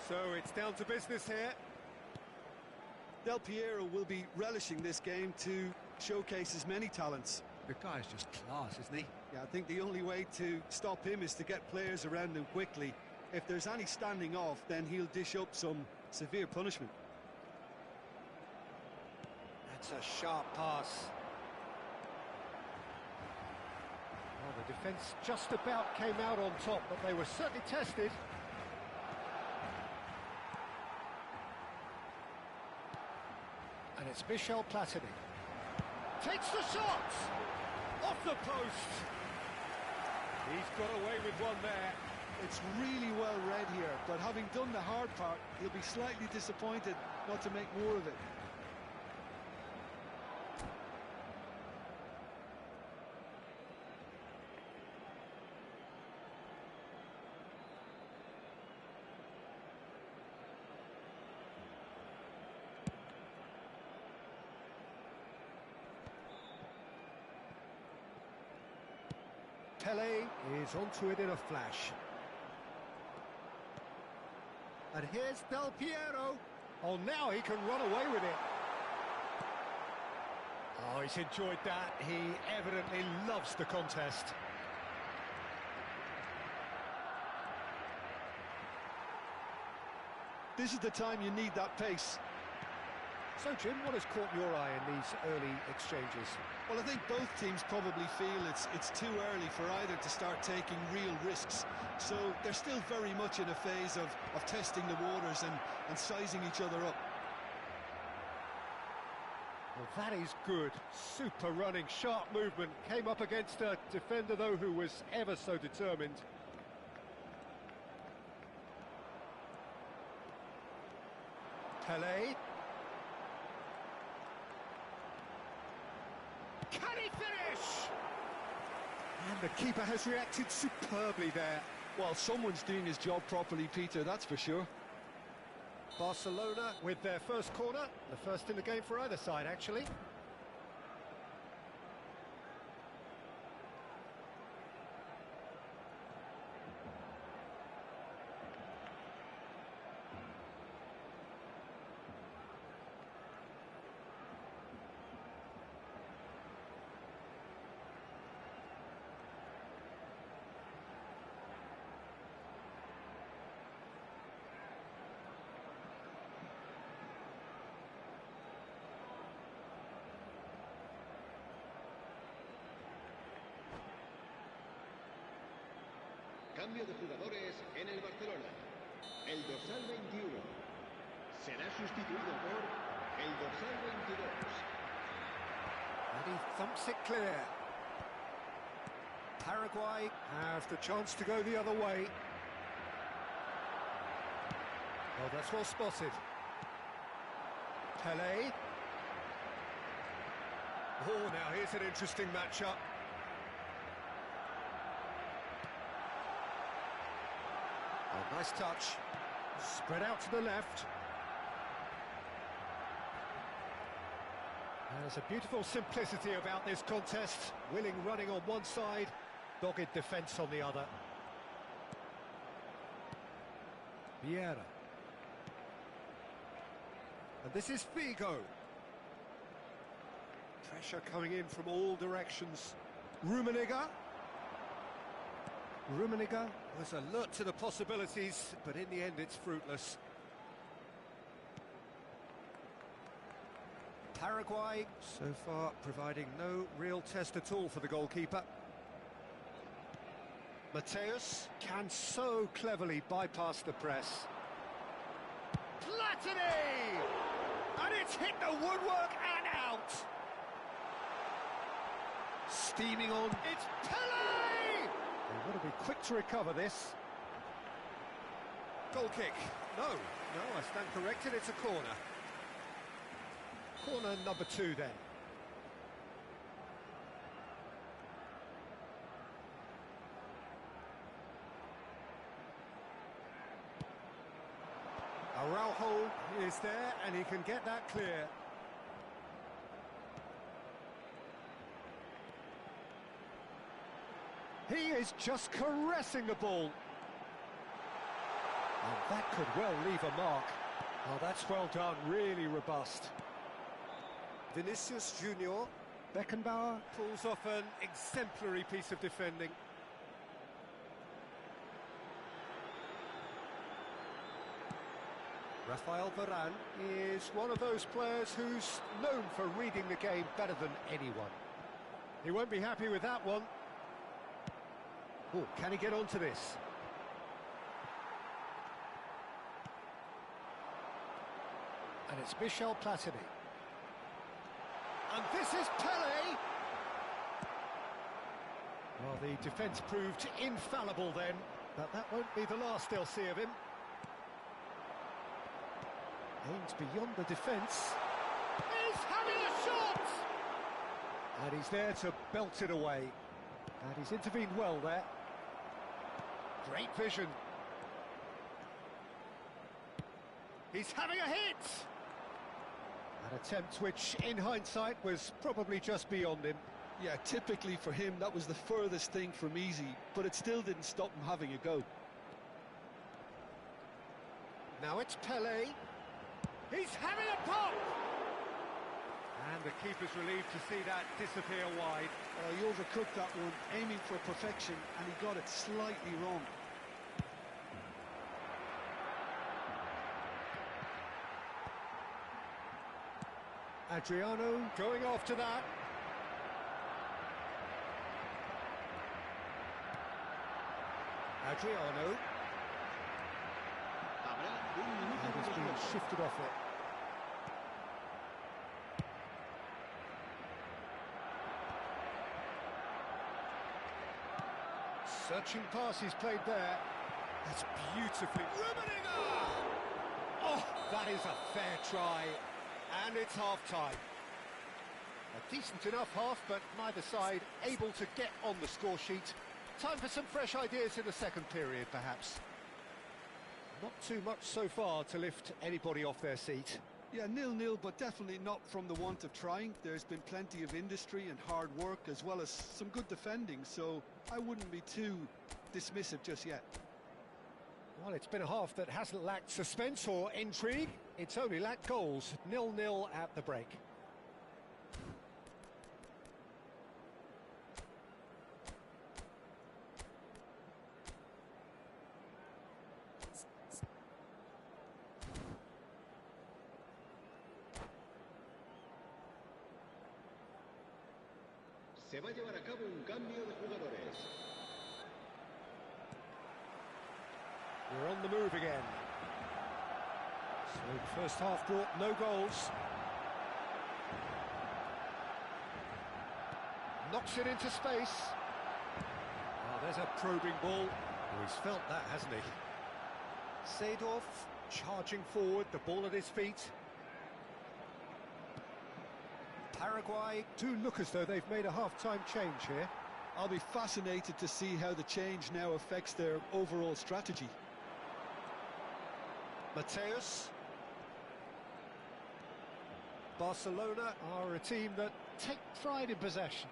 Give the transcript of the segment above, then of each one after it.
So it's down to business here. Del Piero will be relishing this game to showcase his many talents. The guy's just class, isn't he? Yeah, I think the only way to stop him is to get players around him quickly. If there's any standing off, then he'll dish up some severe punishment. That's a sharp pass. Well, the defence just about came out on top, but they were certainly tested. And it's Michel Platini. Takes the shot! Off the post! He's got away with one there. It's really well read here, but having done the hard part, he'll be slightly disappointed not to make more of it. Pele is onto it in a flash. And here's Del Piero. Oh, now he can run away with it. Oh, he's enjoyed that. He evidently loves the contest. This is the time you need that pace. So, Jim, what has caught your eye in these early exchanges? Well, I think both teams probably feel it's too early for either to start taking real risks. So they're still very much in a phase of testing the waters and sizing each other up. Well, that is good. Super running, sharp movement. Came up against a defender, though, who was ever so determined. Pele. Can he finish? And the keeper has reacted superbly there. Well, someone's doing his job properly, Peter, that's for sure. Barcelona with their first corner, the first in the game for either side, actually. Cambio de jugadores en el Barcelona. El dorsal 21 será sustituido por el dorsal 22. And he thumps it clear. Paraguay have the chance to go the other way. Oh, that's well spotted. Pele. Oh, now here's an interesting matchup. Oh, nice touch. Spread out to the left. There's a beautiful simplicity about this contest. Willing running on one side, dogged defence on the other. Vieira. And this is Figo. Pressure coming in from all directions. Rummenigge. Rummenigge was alert to the possibilities, but in the end it's fruitless. Paraguay, so far, providing no real test at all for the goalkeeper. Mateus can so cleverly bypass the press. Platini! And it's hit the woodwork and out! Steaming on, it's Pele! They've got to be quick to recover this. Goal kick. No, I stand corrected, it's a corner. Corner number 2 then. Araujo is there and he can get that clear. He is just caressing the ball. And that could well leave a mark. Oh, that's well done, really robust. Vinicius Junior. Beckenbauer pulls off an exemplary piece of defending. Rafael Varane is one of those players who's known for reading the game better than anyone. He won't be happy with that one. Oh, can he get onto this? And it's Michel Platini. And this is Pelé! Well, the defence proved infallible then, but that won't be the last they'll see of him. Aims beyond the defence. He's having a shot! And he's there to belt it away. And he's intervened well there. Great vision. He's having a hit! An attempt which, in hindsight, was probably just beyond him. Yeah, typically for him, that was the furthest thing from easy, but it still didn't stop him having a go. Now it's Pelé. He's having a pop! And the keeper's relieved to see that disappear wide. He overcooked that one, aiming for perfection, and he got it slightly wrong. Adriano going after that. Adriano. Habrá un minuto And de he's being descuento. shifted off it. Searching pass he's played there. That's beautifully... Rummenigge! Oh, that is a fair try. And it's half-time. A decent enough half, but neither side able to get on the score sheet. Time for some fresh ideas in the second period, perhaps. Not too much so far to lift anybody off their seat. Yeah, 0-0, but definitely not from the want of trying. There's been plenty of industry and hard work, as well as some good defending, so I wouldn't be too dismissive just yet. Well, it's been a half that hasn't lacked suspense or intrigue. It's only lacked goals. 0-0 at the break. Se va a llevar a cabo un cambio de jugadores. We're on the move again. So the first half brought no goals. Knocks it into space. Oh, there's a probing ball. Oh, he's felt that, hasn't he? Seedorf charging forward, the ball at his feet. Paraguay do look as though they've made a half-time change here. I'll be fascinated to see how the change now affects their overall strategy. Mateus. Barcelona are a team that take pride in possession.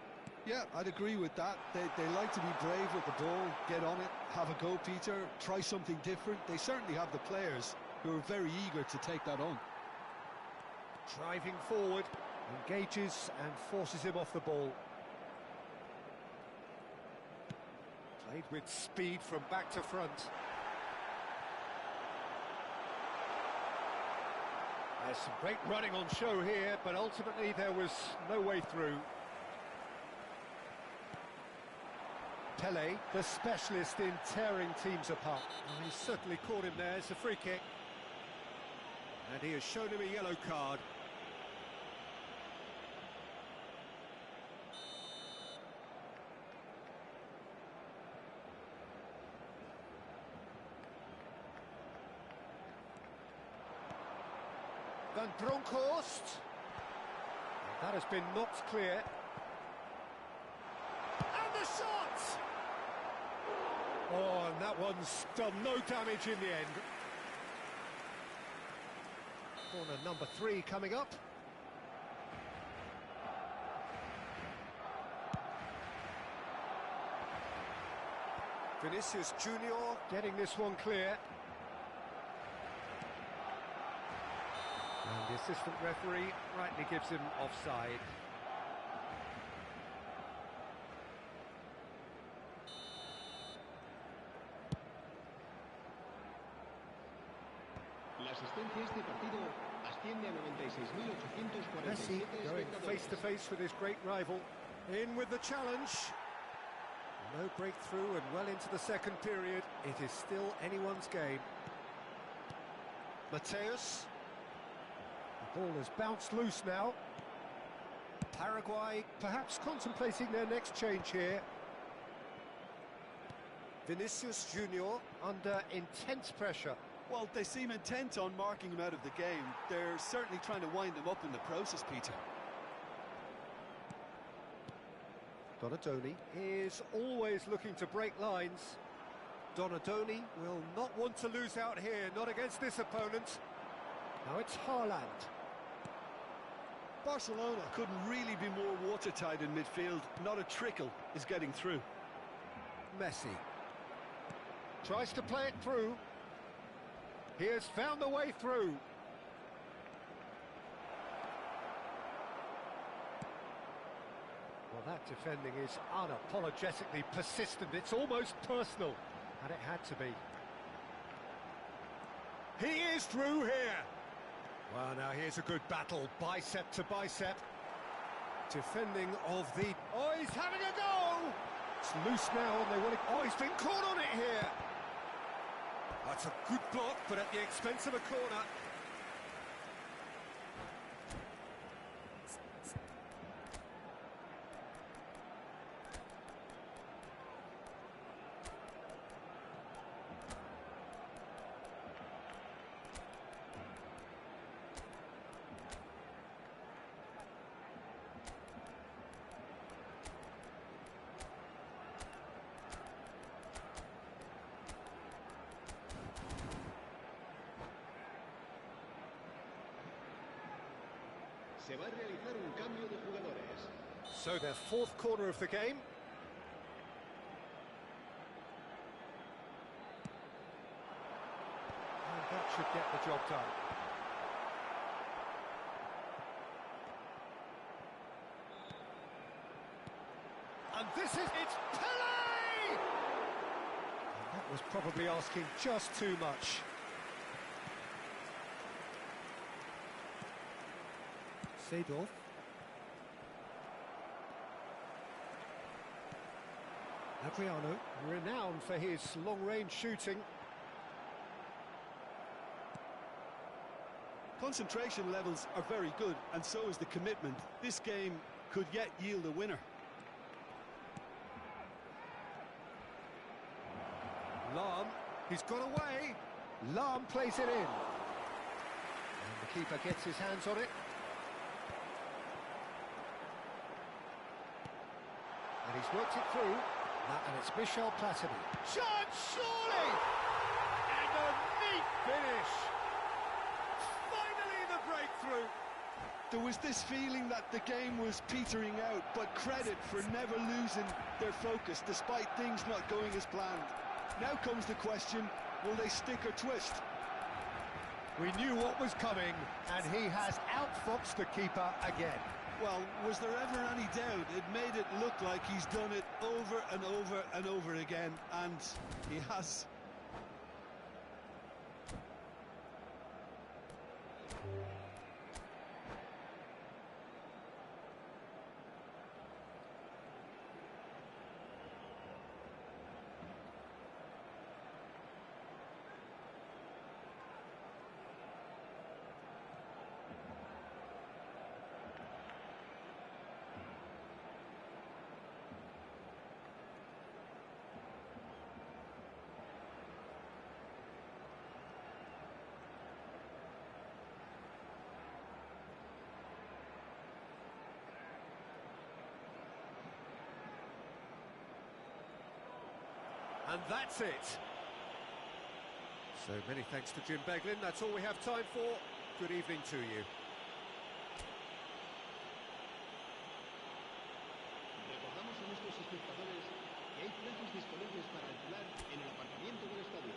Yeah, I'd agree with that. They like to be brave with the ball, get on it, have a go, Peter, try something different. They certainly have the players who are very eager to take that on. Driving forward, engages and forces him off the ball. Played with speed from back to front. There's some great running on show here, but ultimately there was no way through. Pelé, the specialist in tearing teams apart. Oh, he's certainly caught him there. It's a free kick. And he has shown him a yellow card. Van Bronckhorst. That has been knocked clear. And the shot! Oh, and that one's done no damage in the end. Corner number 3 coming up. Vinicius Junior getting this one clear. And the assistant referee rightly gives him offside. La asistencia a este partido asciende a Messi 96.847 going face to espectadores. face with his great rival. In with the challenge. No breakthrough and well into the second period. It is still anyone's game. Mateus. The ball has bounced loose now. Paraguay perhaps contemplating their next change here. Vinicius Junior under intense pressure. Well, they seem intent on marking him out of the game. They're certainly trying to wind him up in the process, Peter. Donadoni is always looking to break lines. Donadoni will not want to lose out here, not against this opponent. Now it's Haaland. Barcelona couldn't really be more watertight in midfield. Not a trickle is getting through. Messi tries to play it through. He has found the way through. Well, that defending is unapologetically persistent. It's almost personal, and it had to be. He is through here. Well, now here's a good battle, bicep to bicep. Defending of the... Oh, he's having a go! It's loose now, and they want to... Oh, he's been caught on it here. That's a good block, but at the expense of a corner. Se va a realizar un cambio de jugadores. So their fourth corner of the game. And that should get the job done. And this is... It's Pelé! And that was probably asking just too much. Seedorf. Adriano, renowned for his long-range shooting. Concentration levels are very good, and so is the commitment. This game could yet yield a winner. Lahm, he's got away. Lahm plays it in. And the keeper gets his hands on it. And he's worked it through. And it's Michel Platini. Chance, surely! And a neat finish. Finally the breakthrough. There was this feeling that the game was petering out, but credit for never losing their focus despite things not going as planned. Now comes the question, will they stick or twist? We knew what was coming, and he has outfoxed the keeper again. Well, was there ever any doubt? It made it look like he's done it over and over and over again, and he has. And that's it. So many thanks to Jim Beglin. That's all we have time for. Good evening to you. Recordamos a nuestros espectadores que hay plazas disponibles para alquilar en el aparcamiento del estadio.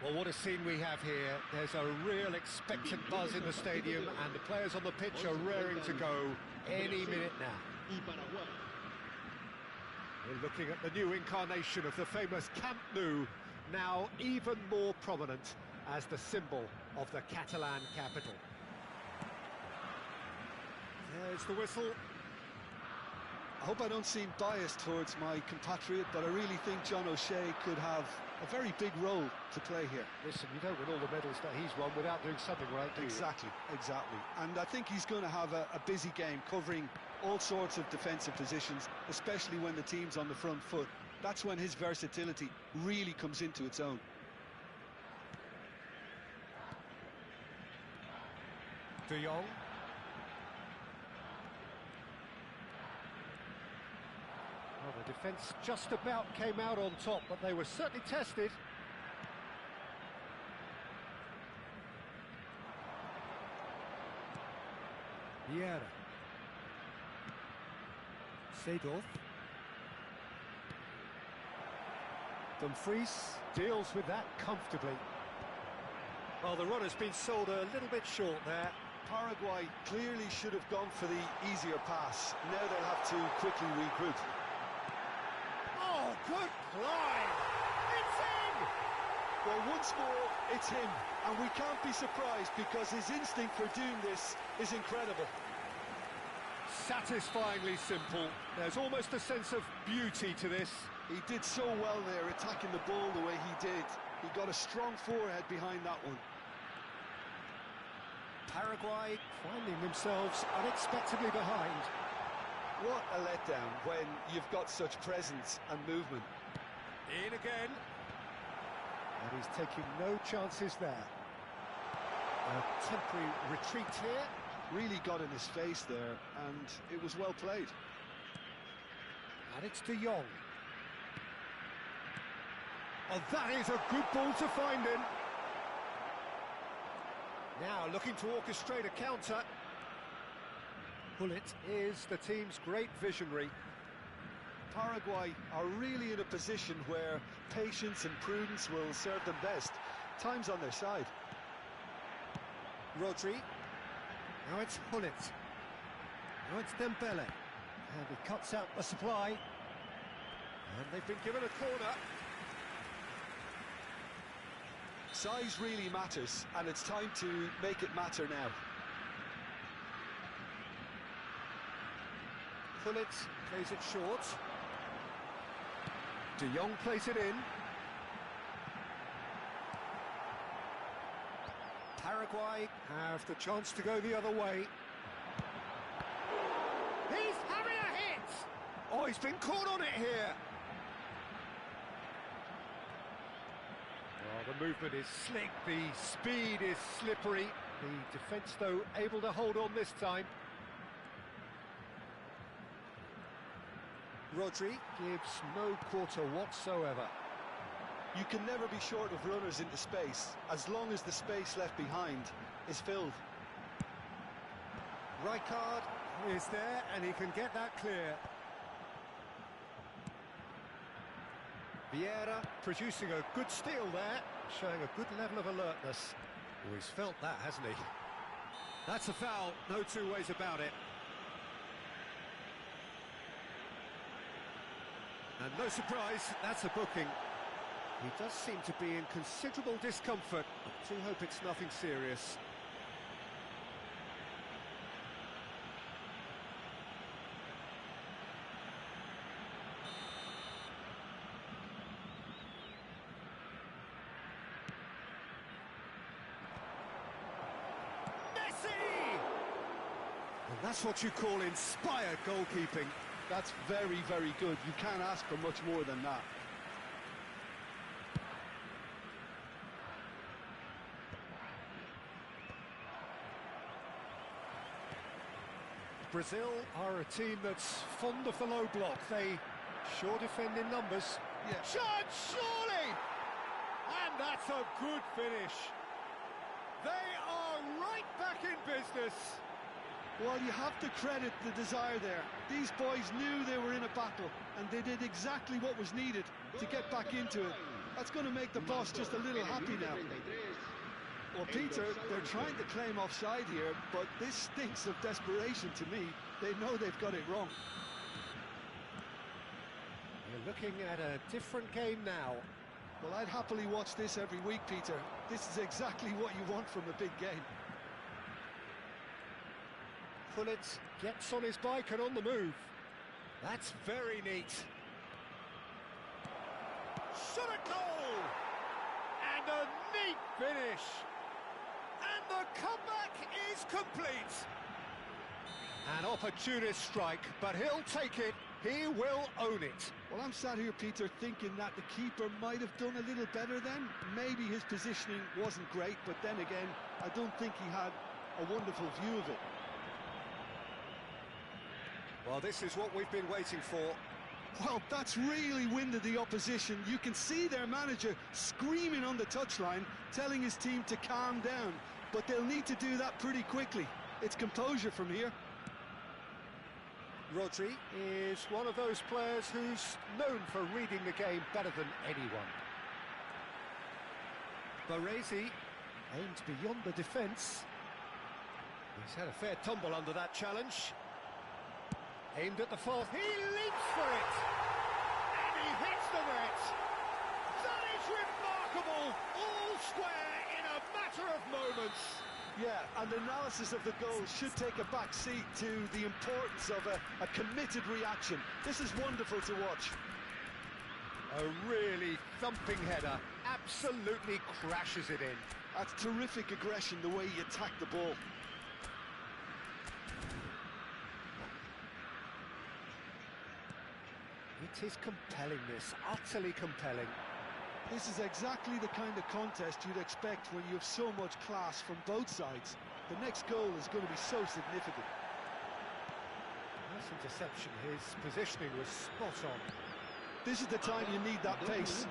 Well, what a scene we have here. There's a real expectant buzz in the stadium, and the players on the pitch are raring to go any minute now. Y Paraguay. We're looking at the new incarnation of the famous Camp Nou, now even more prominent as the symbol of the Catalan capital. There's the whistle. I hope I don't seem biased towards my compatriot, but I really think John O'Shea could have a very big role to play here. Listen, you don't win all the medals that he's won without doing something right, do you? Exactly. And I think he's going to have a busy game covering all sorts of defensive positions, especially when the team's on the front foot. That's when his versatility really comes into its own. De Jong. Well, the defence just about came out on top, but they were certainly tested. Vieira. Seedorf. Dumfries deals with that comfortably. Well, the run has been sold a little bit short there. Paraguay clearly should have gone for the easier pass. Now they'll have to quickly regroup. Oh, good climb! It's in! Well, once more, it's him. And we can't be surprised because his instinct for doing this is incredible. Satisfyingly simple. There's almost a sense of beauty to this. He did so well there, attacking the ball the way he did. He got a strong forehead behind that one. Paraguay finding themselves unexpectedly behind. What a letdown when you've got such presence and movement. In again. And he's taking no chances there. A temporary retreat here. Really got in his face there, and it was well played. And it's De Jong. Oh, that is a good ball to find him. Now looking to orchestrate a counter. Gullit is the team's great visionary. Paraguay are really in a position where patience and prudence will serve them best. Time's on their side. Rodri. Now it's Gullit. Now it's Dembele. And he cuts out the supply. And they've been given a corner. Size really matters, and it's time to make it matter now. Gullit plays it short. De Jong plays it in. Paraguay have the chance to go the other way. He's having a hit! Oh, he's been caught on it here. Well, the movement is slick, the speed is slippery. The defence, though, able to hold on this time. Rodri gives no quarter whatsoever. You can never be short of runners into space, as long as the space left behind is filled. Rijkaard is there, and he can get that clear. Vieira producing a good steal there, showing a good level of alertness. Oh, he's felt that, hasn't he? That's a foul, no two ways about it. And no surprise, that's a booking. He does seem to be in considerable discomfort. I do hope it's nothing serious. Messi! And that's what you call inspired goalkeeping. That's very, very good. You can't ask for much more than that. Brazil are a team that's fond of the low block. They sure defend in numbers. Yeah. Shot, surely! And that's a good finish. They are right back in business. Well, you have to credit the desire there. These boys knew they were in a battle, and they did exactly what was needed to get back into it. That's going to make the boss just a little happy now. Well, Peter, they're trying to claim offside here, but this stinks of desperation to me. They know they've got it wrong. You're looking at a different game now. Well, I'd happily watch this every week, Peter. This is exactly what you want from a big game. Pullet gets on his bike and on the move. That's very neat. Shot at goal! And a neat finish! And the comeback is complete! An opportunist strike, but he'll take it. He will own it. Well, I'm sat here, Peter, thinking that the keeper might have done a little better then. Maybe his positioning wasn't great, but then again, I don't think he had a wonderful view of it. Well, this is what we've been waiting for. Well, that's really winded the opposition. You can see their manager screaming on the touchline, telling his team to calm down. But they'll need to do that pretty quickly. It's composure from here. Rodri is one of those players who's known for reading the game better than anyone. Baresi aimed beyond the defence. He's had a fair tumble under that challenge. Aimed at the fourth, he leaps for it! And he hits the net! That is remarkable! All square in a matter of moments! Yeah, and analysis of the goal should take a back seat to the importance of a committed reaction. This is wonderful to watch. A really thumping header, absolutely crashes it in. That's terrific aggression, the way he attacked the ball. It is compelling, this, utterly compelling. This is exactly the kind of contest you'd expect when you have so much class from both sides. The next goal is going to be so significant. Nice interception, his positioning was spot on. This is the time you need that pace.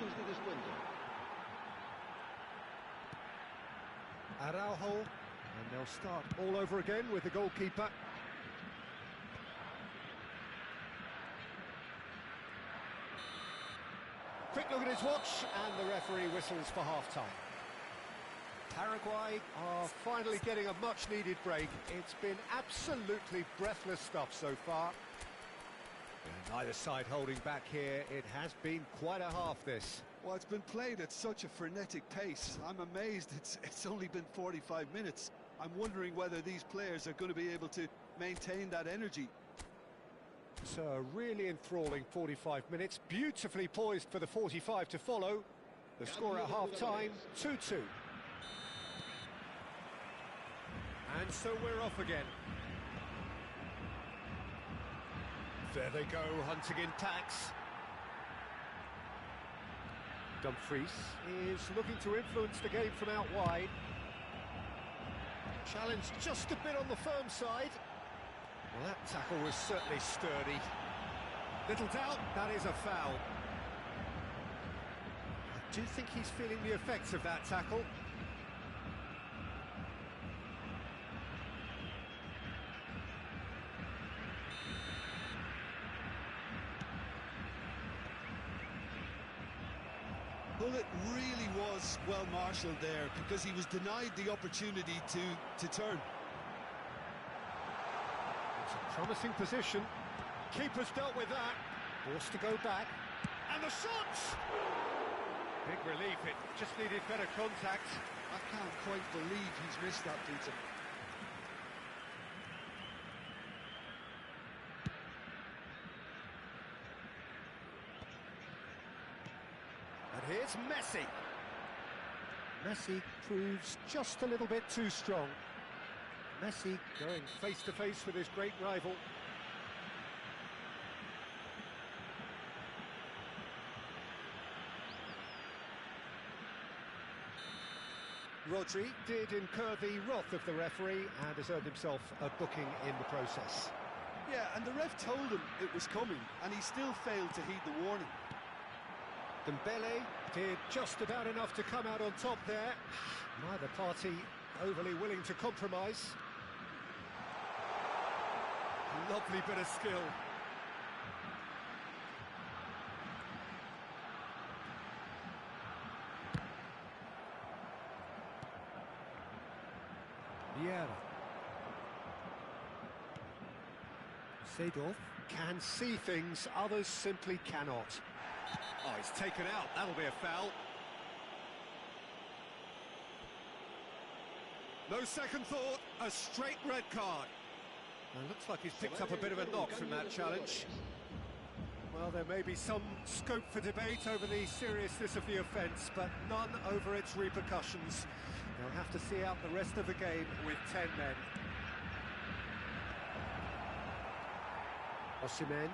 Araujo, and they'll start all over again with the goalkeeper. Quick look at his watch, and the referee whistles for half-time. Paraguay are finally getting a much-needed break. It's been absolutely breathless stuff so far. And neither side holding back here. It has been quite a half, this. Well, it's been played at such a frenetic pace. I'm amazed it's only been 45 minutes. I'm wondering whether these players are going to be able to maintain that energy. So a really enthralling 45 minutes, beautifully poised for the 45 to follow. The score at half-time, 2-2. And so we're off again. There they go, hunting in packs. Dumfries is looking to influence the game from out wide. Challenged just a bit on the firm side. Well, that tackle was certainly sturdy. Little doubt, that is a foul. I do think he's feeling the effects of that tackle. Pullet really was well marshalled there because he was denied the opportunity to turn. It's a promising position. Keeper's dealt with that. Forced to go back. And the shots! Big relief, it just needed better contact. I can't quite believe he's missed that, Peter. And here's Messi. Messi proves just a little bit too strong. Messi going face-to-face with his great rival. Rodri did incur the wrath of the referee and has earned himself a booking in the process. Yeah, and the ref told him it was coming, and he still failed to heed the warning. Dembele did just about enough to come out on top there. Neither party overly willing to compromise. Lovely bit of skill. Vieira. Seedorf. Can see things others simply cannot. Oh, he's taken out. That'll be a foul. No second thought, a straight red card. And looks like he's picked up a bit of a knock from that challenge. Well, there may be some scope for debate over the seriousness of the offence, but none over its repercussions. They'll have to see out the rest of the game with 10 men. Osimhen.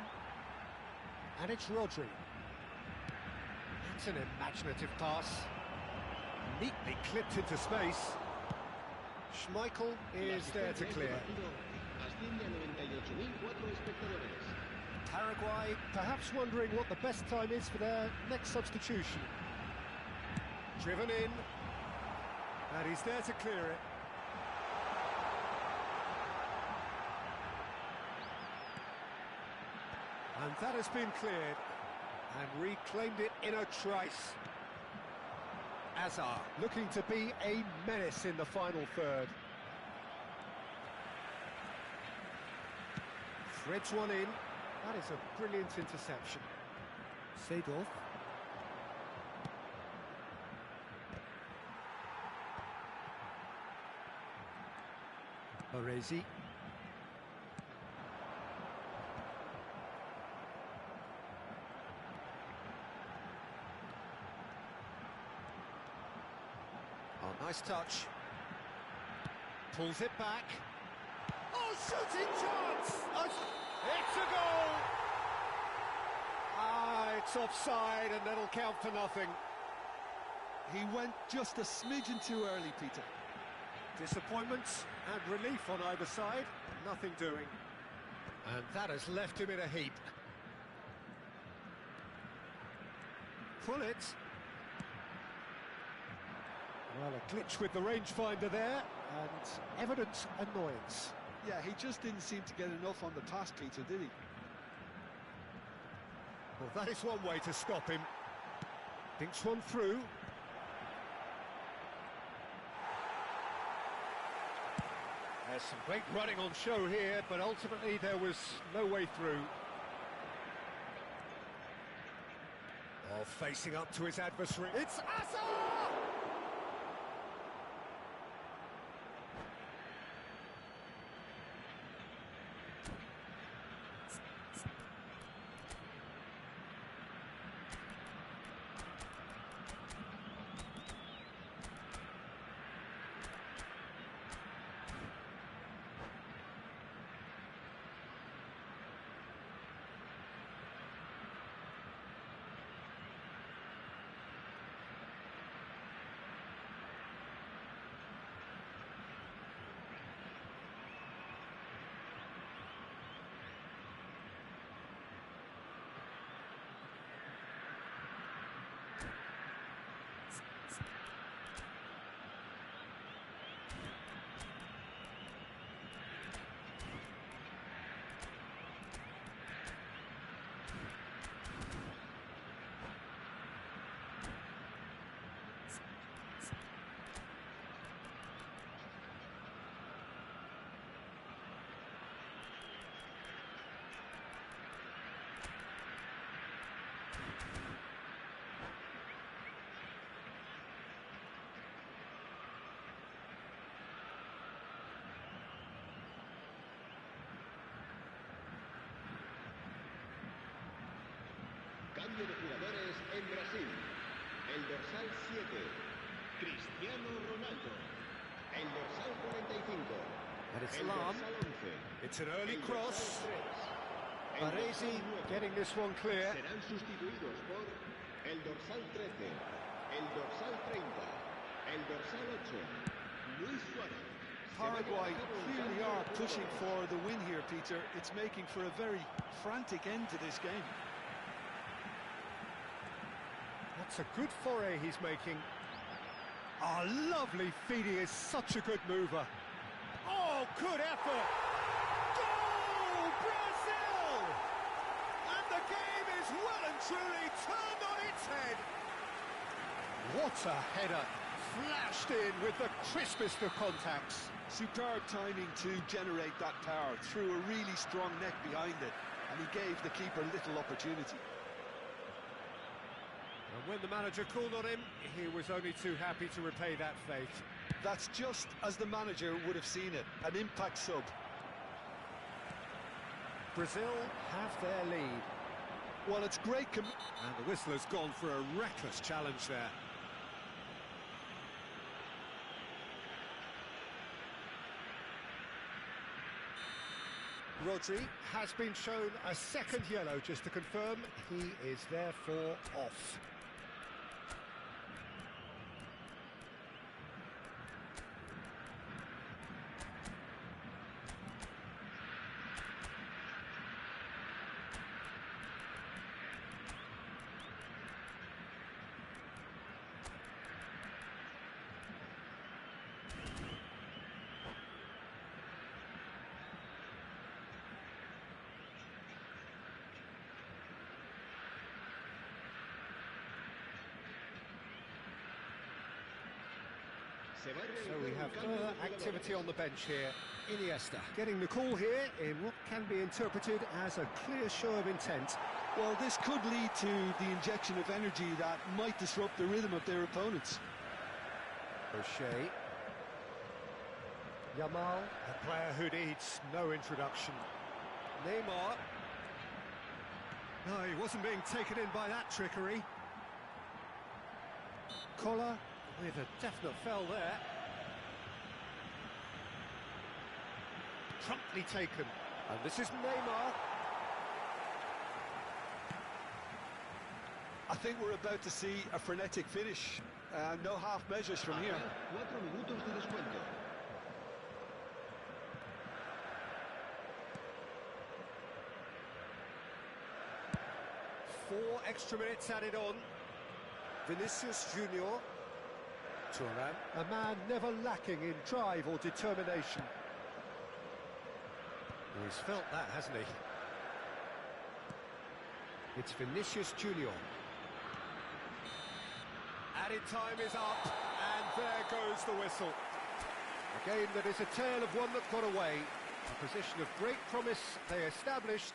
And it's Rodri. That's an imaginative pass. Neatly clipped into space. Schmeichel is there to clear. Paraguay perhaps wondering what the best time is for their next substitution. Driven in, and he's there to clear it. And that has been cleared, and reclaimed it in a trice. Azar looking to be a menace in the final third. Threads one in. That is a brilliant interception. Seedorf. Baresi. Oh, nice touch. Pulls it back. Oh, shooting chance! Oh, it's a goal! Ah, it's offside, and that'll count for nothing. He went just a smidgen too early, Peter. Disappointments and relief on either side, nothing doing. And that has left him in a heap. Pull it. Well, a glitch with the rangefinder there, and evident annoyance. Yeah, he just didn't seem to get enough on the pass, Peter, did he? Well, that is one way to stop him. Dinks one through. There's some great running on show here, but ultimately there was no way through. Oh, facing up to his adversary. It's Azar! Cambio de jugadores en Brasil. El dorsal 7, Cristiano Ronaldo. El dorsal 45. And it's El Lam. dorsal 11. It's an early El cross. dorsal 3. El Baresi dorsal 9. getting this one clear. Serán sustituidos por el dorsal 13, el dorsal 30, el dorsal 8, Luis Suárez. Paraguay clearly are pushing for the win here, Peter. It's making for a very frantic end to this game. That's a good foray he's making. Oh, lovely feed. He is such a good mover. Oh, good effort. Goal, Brazil! And the game is well and truly turned on its head. What a header. Flashed in with the crispest of contacts. Superb timing to generate that power, threw a really strong neck behind it, and he gave the keeper little opportunity. And when the manager called on him, he was only too happy to repay that fate. That's just as the manager would have seen it, an impact sub. Brazil have their lead. Well, it's great. And the whistle has gone for a reckless challenge there. Rodri has been shown a second yellow, just to confirm he is therefore off. So we have further activity on the bench here. Iniesta getting the call here in what can be interpreted as a clear show of intent. Well, this could lead to the injection of energy that might disrupt the rhythm of their opponents. O'Shea. Yamal, a player who needs no introduction. Neymar. No, he wasn't being taken in by that trickery. Collar with a definite foul there. Promptly taken. And this is Neymar. I think we're about to see a frenetic finish. No half measures from here. 4 minutos de descuento. Four extra minutes added on. Vinicius Junior. Thuram, a man never lacking in drive or determination. He's felt that, hasn't he? It's Vinicius Junior. Added time is up, and there goes the whistle. A game that is a tale of one that got away. A position of great promise they established,